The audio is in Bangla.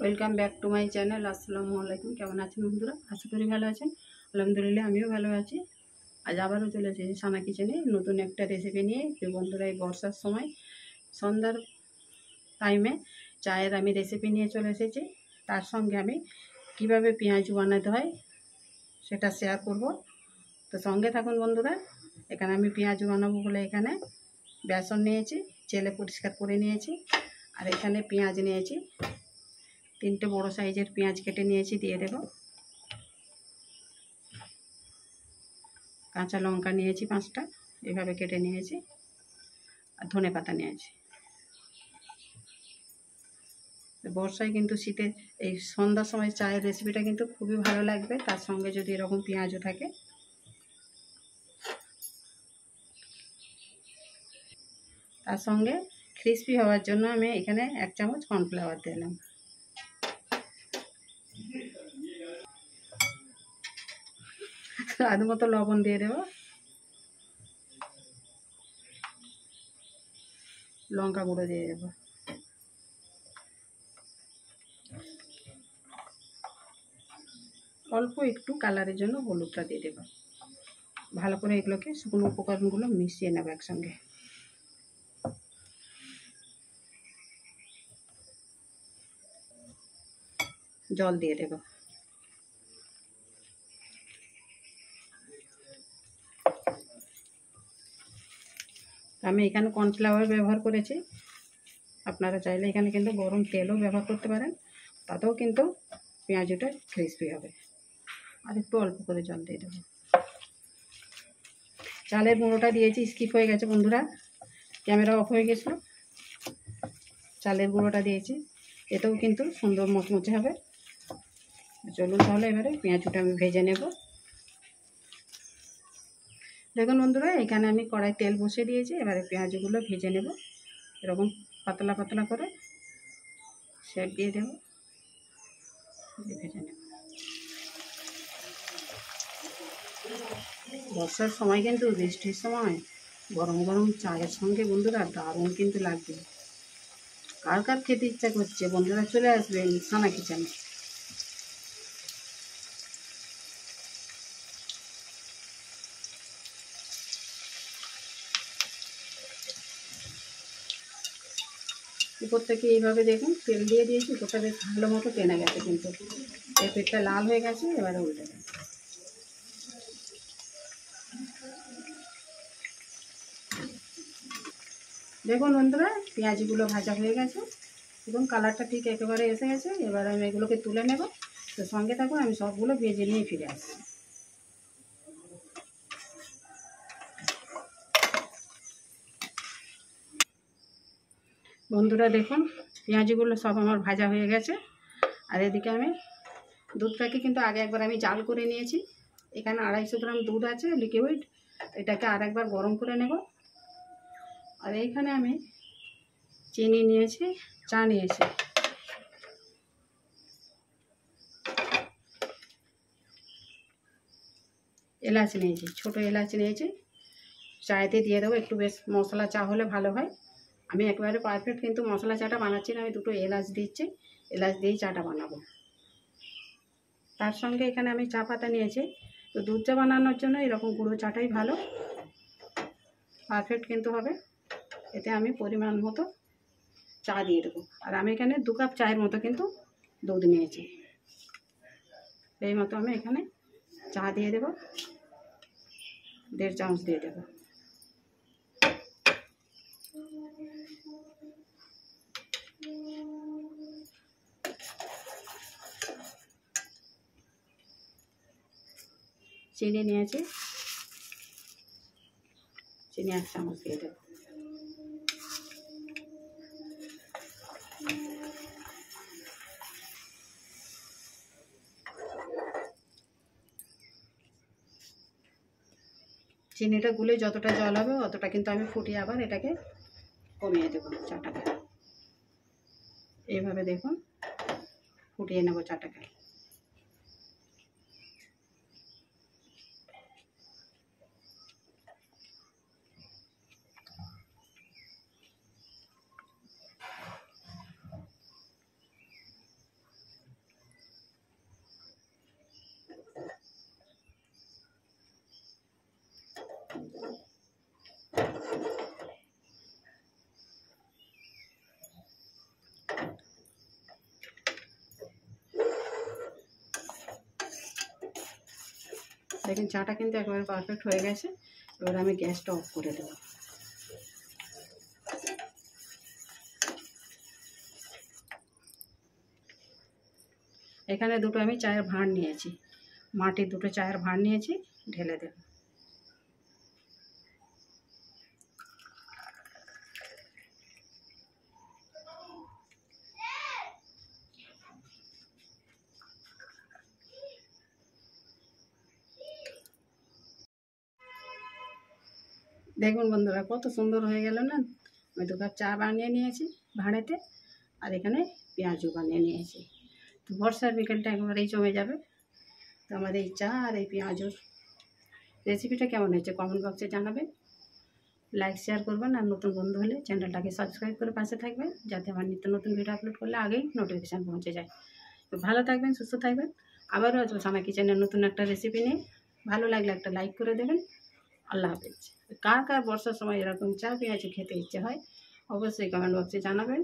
Welcome back to my channel. আসসালামু আলাইকুম। কেমন আছেন বন্ধুরা? আশা করি ভালো আছেন। আলহামদুলিল্লাহ আমিও ভালো আছি। আজ আবারও চলে এসেছি সানা কিচেনে নতুন একটা রেসিপি নিয়ে। যে বন্ধুরা এই বর্ষার সময় সন্ধ্যার টাইমে চায়ের আমি রেসিপি নিয়ে চলে এসেছি। তার সঙ্গে আমি কিভাবে পেঁয়াজু বানাতে হয় সেটা শেয়ার করব। তো সঙ্গে থাকুন বন্ধুরা। এখানে আমি পেঁয়াজু বানাবো বলে এখানে বেসন নিয়েছি, চেলে পরিষ্কার করে নিয়েছি। আর এখানে পেঁয়াজ নিয়েছি, 3টে বড় সাইজের পেঁয়াজ কেটে নিয়েছি, দিয়ে দেব। কাঁচা লঙ্কা নিয়েছি 5টা, এভাবে কেটে নিয়েছি। আর ধনে পাতা নিয়েছি। বর্ষায় কিন্তু শীতে এই সন্ধ্যার সময় চায়ের রেসিপিটা কিন্তু খুবই ভালো লাগবে, তার সঙ্গে যদি এরকম পেঁয়াজও থাকে। তার সঙ্গে ক্রিস্পি হওয়ার জন্য আমি এখানে 1 চামচ কর্নফ্লাওয়ার দিলাম। স্বাদ মতো লবণ দিয়ে দেব। লঙ্কা গুঁড়ো দিয়ে দেব। অল্প একটু কালারের জন্য হলুদটা দিয়ে দেব। ভালো করে এগুলোকে শুকনো উপকরণগুলো মিশিয়ে নেব একসঙ্গে। জল দিয়ে দেব। আমি এখানে কর্নফ্লাওয়ার ব্যবহার করেছি। আপনারা চাইলে এখানে কিন্তু গরম তেলও ব্যবহার করতে পারেন, তাতেও কিন্তু পেঁয়াজটা ক্রিস্পি হবে। আর একটু অল্প করে জল দিয়ে দেবো। চালের গুঁড়োটা দিয়েছি, স্কিপ হয়ে গেছে বন্ধুরা, ক্যামেরা অফ হয়ে গেছিলো। চালের গুঁড়োটা দিয়েছি, এতেও কিন্তু সুন্দর মচমচে হবে। চলুন তাহলে এবারে পেঁয়াজটা আমি ভেজে নেব। দেখুন বন্ধুরা, এখানে আমি কড়াই তেল বসিয়ে দিয়েছি। এবারে পেঁয়াজগুলো ভেজে নেব। এরকম পাতলা পাতলা করে শেপ দিয়ে দেব, ভেজে নেব। বর্ষার সময় কিন্তু বৃষ্টির সময় গরম গরম চায়ের সঙ্গে বন্ধুরা দারুণ কিন্তু লাগবে। কার কার খেতে ইচ্ছা করছে বন্ধুরা, চলে আসবেন সানা কিচেনে। উপর থেকে এইভাবে দেখুন তেল দিয়ে দিয়েছি, উপরটা বেশ ভালো মতো টেনে গেছে, কিন্তু এই পেটটা লাল হয়ে গেছে। এবারে উল্টে দেব। দেখুন বন্ধুরা, পেঁয়াজগুলো ভাজা হয়ে গেছে এবং কালারটা ঠিক একেবারে এসে গেছে। এবার আমি এগুলোকে তুলে নেব। তো সঙ্গে থাকুন, আমি সবগুলো ভেজে নিয়ে ফিরে আসছি। বন্ধুরা দেখুন, পেঁয়াজগুলো সব আমার ভাজা হয়ে গেছে। আর এদিকে আমি দুধটাকে কিন্তু আগে একবার আমি জাল করে নিয়েছি। এখানে 250 গ্রাম দুধ আছে লিকুইড, এটাকে আর একবার গরম করে নেব। আর এইখানে আমি চিনি নিয়েছি, চা নিয়েছি। এলাচ নিয়েছি, ছোটো এলাচ নিয়েছি। চায়েতে দিয়ে দেবো, একটু বেশ মশলা চা হলে ভালো হয়। আমি একেবারে পারফেক্ট কিন্তু মশলা চাটা বানাচ্ছি না, আমি 2টো এলাচ দিচ্ছি। এলাচ দিয়েই চাটা বানাবো। তার সঙ্গে এখানে আমি চা পাতা নিয়েছি। তো দুধ চা বানানোর জন্য এরকম গুঁড়ো চাটাই ভালো, পারফেক্ট কিন্তু হবে। এতে আমি পরিমাণ মতো চা দিয়ে দেবো। আর আমি এখানে 2 কাপ চায়ের মতো কিন্তু দুধ নিয়েছি। এই মতো আমি এখানে চা দিয়ে দেবো, 1.5 চামচ দিয়ে দেবো। চিনি নিয়েছি, চিনি 1 চামচ দিয়ে দেবো। চিনিটা গুলে যতটা জল হবে অতটা কিন্তু আমি ফুটিয়ে আবার এটাকে কমিয়ে দেবো চাটাকে। এইভাবে দেখুন ফুটিয়ে নেব চাটাকে। দেখুন চাটা কিন্তু একেবারে পারফেক্ট হয়ে গেছে। এবার আমি গ্যাসটা অফ করে দেবো। এখানে দুটো আমি চায়ের ভাঁড় নিয়েছি, মাটির দুটো চায়ের ভাঁড় নিয়েছি, ঢেলে দেব। দেখুন বন্ধুরা কত সুন্দর হয়ে গেল না। আমি 2 কাপ চা বানিয়ে নিয়েছি ভাঁড়েতে, আর এখানে পেঁয়াজও বানিয়ে নিয়েছি। তো বর্ষার বিকেলটা একেবারেই জমে যাবে। তো আমার এই চা আর এই পেঁয়াজুর রেসিপিটা কেমন হয়েছে কমেন্ট বক্সে জানাবেন। লাইক শেয়ার করবেন, আর নতুন বন্ধু হলে চ্যানেলটাকে সাবস্ক্রাইব করে পাশে থাকবেন, যাতে আমার নিত্য নতুন ভিডিও আপলোড করলে আগেই নোটিফিকেশান পৌঁছে যায়। তো ভালো থাকবেন, সুস্থ থাকবেন। আবারও আসবো সানা কিচেনের নতুন একটা রেসিপি নিয়ে। ভালো লাগলে একটা লাইক করে দেবেন। আল্লাহ হাফেজ। কার কার বর্ষার সময় এরকম চা পেঁয়াজি খেতে ইচ্ছে হয় অবশ্যই কমেন্ট বক্সে জানাবেন।